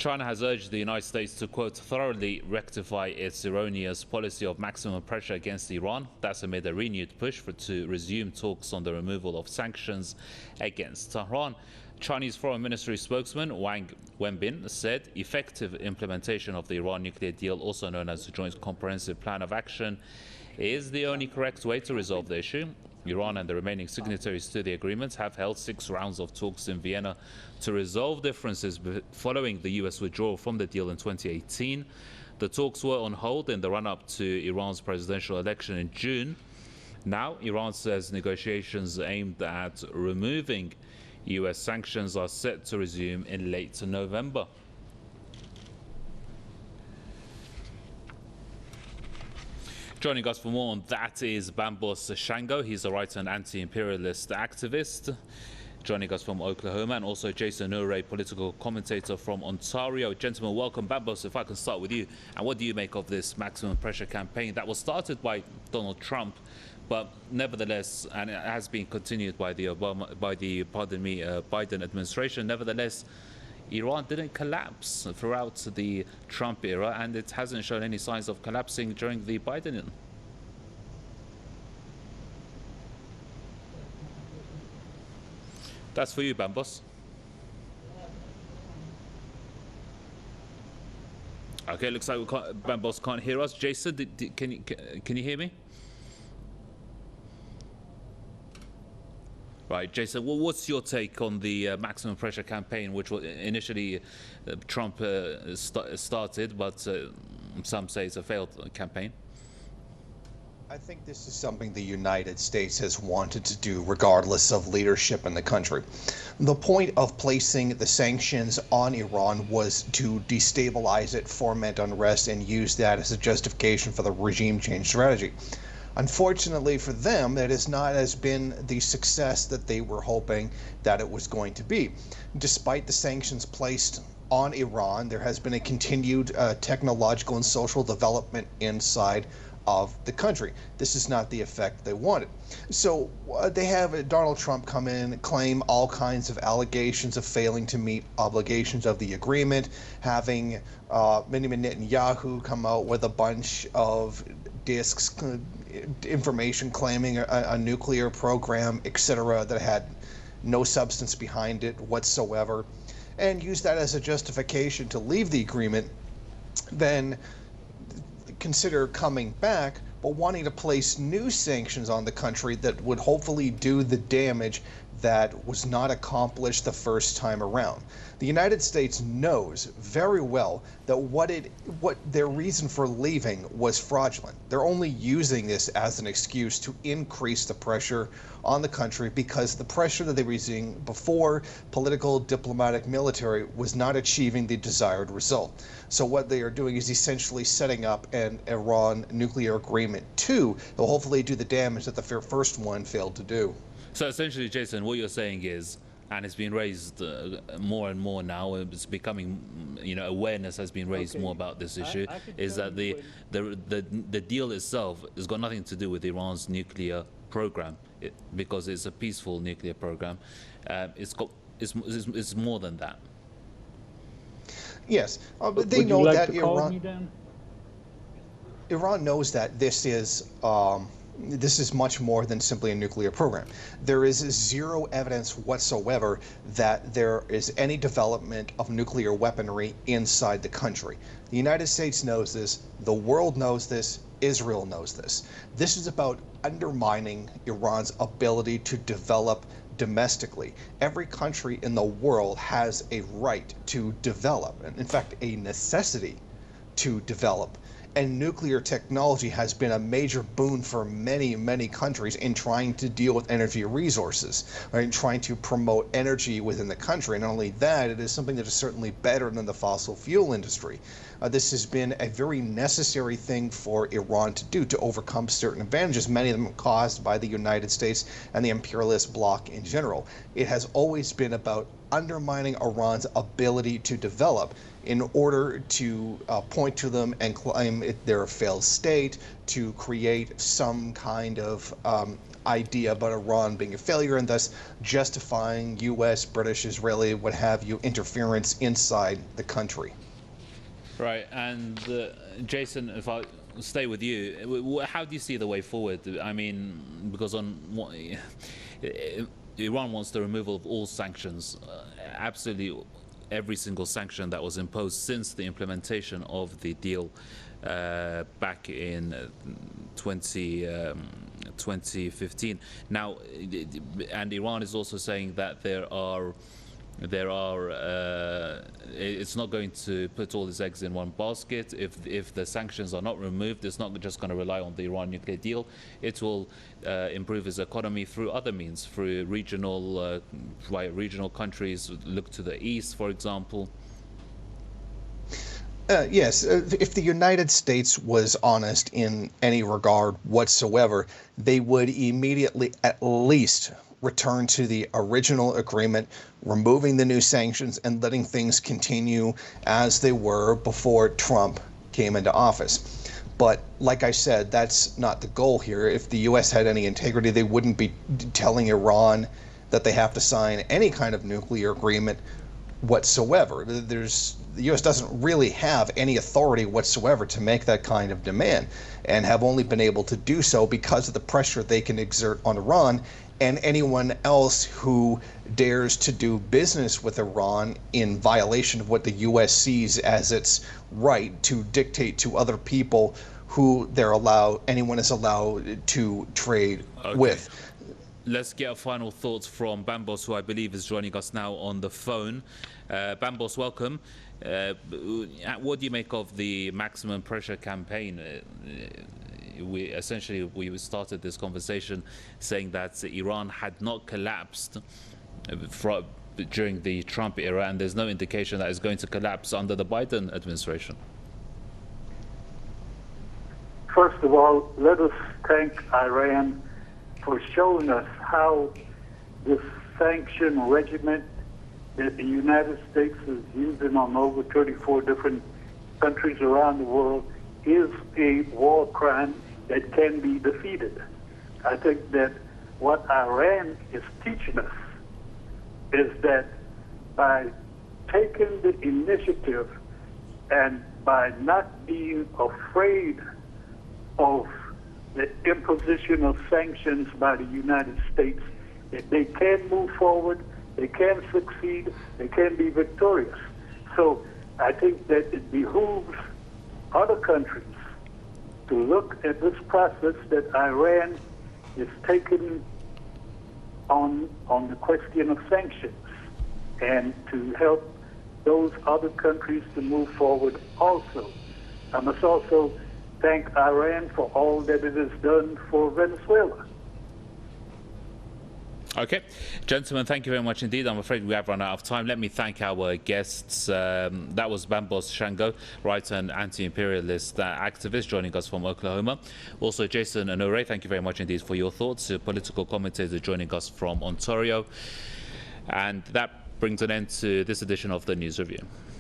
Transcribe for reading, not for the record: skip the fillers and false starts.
China has urged the United States to, quote, thoroughly rectify its erroneous policy of maximum pressure against Iran. That's amid a renewed push to resume talks on the removal of sanctions against Tehran. Chinese Foreign Ministry spokesman Wang Wenbin said effective implementation of the Iran nuclear deal, also known as the Joint Comprehensive Plan of Action, is the only correct way to resolve the issue. Iran and the remaining signatories to the agreement have held 6 rounds of talks in Vienna to resolve differences following the US withdrawal from the deal in 2018. The talks were on hold in the run-up to Iran's presidential election in June. Now, Iran says negotiations aimed at removing US sanctions are set to resume in late November. Joining us for more on that is Bambos Shango. He's a writer and anti-imperialist activist. Joining us from Oklahoma, and also Jason Unruhe, political commentator from Ontario. Gentlemen, welcome. Bambos, if I can start with you. And what do you make of this maximum pressure campaign that was started by Donald Trump, but nevertheless, and it has been continued by the Biden administration. Nevertheless, Iran didn't collapse throughout the Trump era, and it hasn't shown any signs of collapsing during the Biden. That's for you, Bambos. Okay, looks like Bambos can't hear us. Jason, can you hear me? Right, Jason, what's your take on the maximum pressure campaign, which initially Trump started, but some say it's a failed campaign? I think this is something the United States has wanted to do regardless of leadership in the country. The point of placing the sanctions on Iran was to destabilize it, foment unrest, and use that as a justification for the regime change strategy. Unfortunately for them, it has not as been the success that they were hoping that it was going to be. Despite the sanctions placed on Iran, there has been a continued technological and social development inside of the country. This is not the effect they wanted. So they have Donald Trump come in, claim all kinds of allegations of failing to meet obligations of the agreement, having Benjamin Netanyahu come out with a bunch of disks, information claiming a nuclear program, etc., that had no substance behind it whatsoever, and use that as a justification to leave the agreement, then consider coming back, but wanting to place new sanctions on the country that would hopefully do the damage that was not accomplished the first time around. The United States knows very well that what their reason for leaving was fraudulent. They're only using this as an excuse to increase the pressure on the country, because the pressure that they were using before, political, diplomatic, military, was not achieving the desired result. So what they are doing is essentially setting up an Iran nuclear agreement 2 that will hopefully do the damage that the first one failed to do. So essentially, Jason, what you're saying is, and it's been raised more and more now, it's becoming, awareness has been raised more about this issue, is that the deal itself has got nothing to do with Iran's nuclear program, because it's a peaceful nuclear program. It's more than that. Yes, but they know that Iran knows that this is much more than simply a nuclear program. There is zero evidence whatsoever that there is any development of nuclear weaponry inside the country. The United States knows this, the world knows this, Israel knows this. This is about undermining Iran's ability to develop domestically. Every country in the world has a right to develop, and in fact a necessity to develop. And nuclear technology has been a major boon for many, many countries in trying to deal with energy resources, right? In trying to promote energy within the country. And not only that, it is something that is certainly better than the fossil fuel industry. This has been a very necessary thing for Iran to do to overcome certain advantages, many of them caused by the United States and the imperialist bloc in general. It has always been about undermining Iran's ability to develop in order to point to them and claim they're a failed state, to create some kind of idea about Iran being a failure and thus justifying U.S., British, Israeli, what have you, interference inside the country. Right, and Jason, if I stay with you, how do you see the way forward? I mean, because Iran wants the removal of all sanctions, absolutely every single sanction that was imposed since the implementation of the deal back in 2015. Now, and Iran is also saying that it's not going to put all its eggs in one basket. If the sanctions are not removed, it's not just going to rely on the Iran nuclear deal. It will improve its economy through other means, through regional countries. Look to the east, for example. Yes, if the United States was honest in any regard whatsoever, they would immediately at least return to the original agreement, removing the new sanctions and letting things continue as they were before Trump came into office. But like I said, that's not the goal here. If the U.S. had any integrity, they wouldn't be telling Iran that they have to sign any kind of nuclear agreement whatsoever. The U.S. doesn't really have any authority whatsoever to make that kind of demand, and have only been able to do so because of the pressure they can exert on Iran and anyone else who dares to do business with Iran in violation of what the U.S. sees as its right to dictate to other people who anyone is allowed to trade with. Let's get our final thoughts from Bambos, who I believe is joining us now on the phone. Bambos, welcome. What do you make of the maximum pressure campaign? We started this conversation saying that Iran had not collapsed during the Trump era, and there's no indication that it's going to collapse under the Biden administration. First of all, let us thank Iran for showing us how this sanction regimen that the United States is using on over 34 different countries around the world is a war crime that can be defeated. I think that what Iran is teaching us is that by taking the initiative and by not being afraid of the imposition of sanctions by the United States, that they can move forward, they can succeed, they can be victorious. So I think that it behooves other countries to look at this process that Iran is taking on the question of sanctions, and to help those other countries to move forward also. I must also thank Iran for all that it has done for Venezuela. Okay, gentlemen, thank you very much indeed. I'm afraid we have run out of time. Let me thank our guests. That was Bambos Shango, writer and anti-imperialist activist, joining us from Oklahoma. Also, Jason Unruhe, thank you very much indeed for your thoughts. A political commentator joining us from Ontario. And that brings an end to this edition of the News Review.